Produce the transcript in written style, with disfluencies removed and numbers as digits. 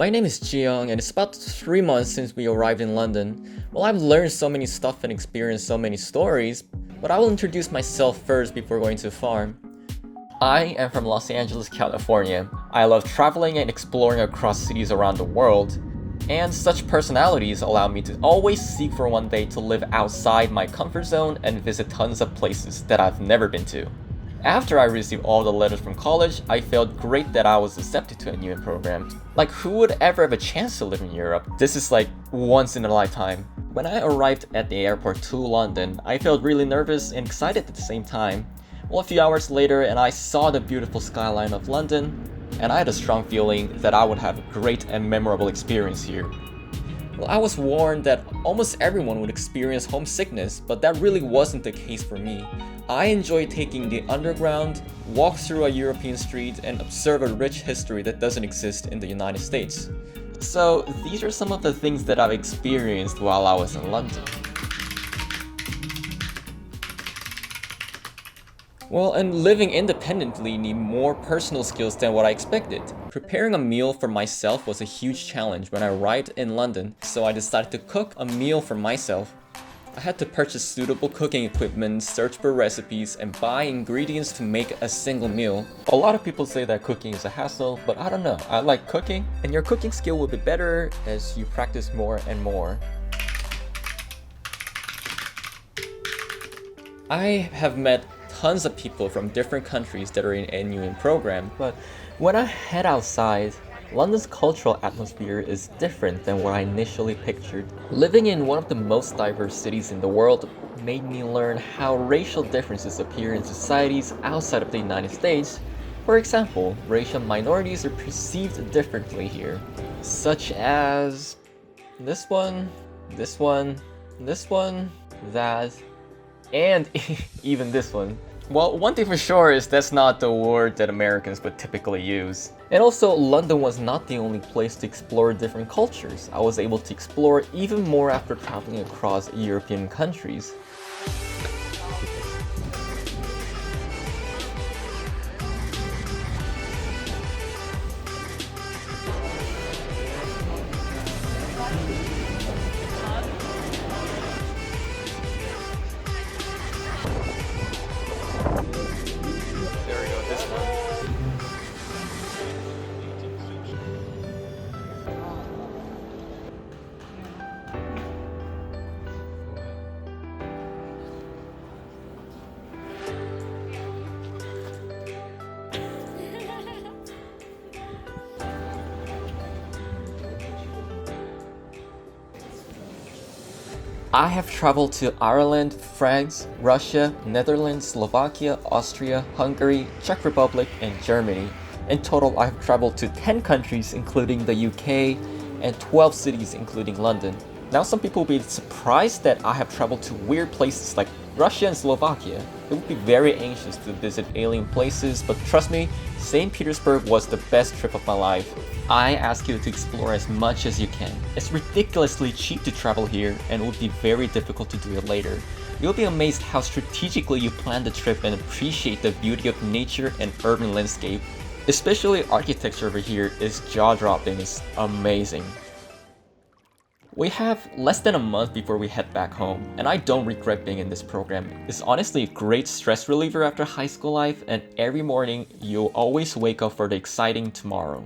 My name is Jiyoung, and it's about 3 months since we arrived in London. Well, I've learned so many stuff and experienced so many stories, but I will introduce myself first before going too far. I am from Los Angeles, California. I love traveling and exploring across cities around the world, and such personalities allow me to always seek for one day to live outside my comfort zone and visit tons of places that I've never been to. After I received all the letters from college, I felt great that I was accepted to a NUN program. Like, who would ever have a chance to live in Europe? This is like once in a lifetime. When I arrived at the airport to London, I felt really nervous and excited at the same time. Well, a few hours later, and I saw the beautiful skyline of London, and I had a strong feeling that I would have a great and memorable experience here. Well, I was warned that almost everyone would experience homesickness, but that really wasn't the case for me. I enjoy taking the underground, walk through a European street, and observe a rich history that doesn't exist in the United States. So these are some of the things that I've experienced while I was in London. Well, and living independently need more personal skills than what I expected. Preparing a meal for myself was a huge challenge when I arrived in London, so I decided to cook a meal for myself. I had to purchase suitable cooking equipment, search for recipes, and buy ingredients to make a single meal. A lot of people say that cooking is a hassle, but I don't know. I like cooking, and your cooking skill will be better as you practice more and more. I have met tons of people from different countries that are in NUN program, but when I head outside, London's cultural atmosphere is different than what I initially pictured. Living in one of the most diverse cities in the world made me learn how racial differences appear in societies outside of the United States. For example, racial minorities are perceived differently here, such as this one, that, and even this one. Well, one thing for sure is that's not the word that Americans would typically use. And also, London was not the only place to explore different cultures. I was able to explore even more after traveling across European countries. There we go, this one. I have traveled to Ireland, France, Russia, Netherlands, Slovakia, Austria, Hungary, Czech Republic, and Germany. In total, I have traveled to 10 countries, including the UK, and 12 cities, including London. Now, some people will be surprised that I have traveled to weird places like Russia and Slovakia. They would be very anxious to visit alien places, but trust me, St. Petersburg was the best trip of my life. I ask you to explore as much as you can. It's ridiculously cheap to travel here, and it would be very difficult to do it later. You'll be amazed how strategically you plan the trip and appreciate the beauty of nature and urban landscape. Especially architecture over here is jaw-dropping, it's amazing. We have less than a month before we head back home, and I don't regret being in this program. It's honestly a great stress reliever after high school life, and every morning you'll always wake up for the exciting tomorrow.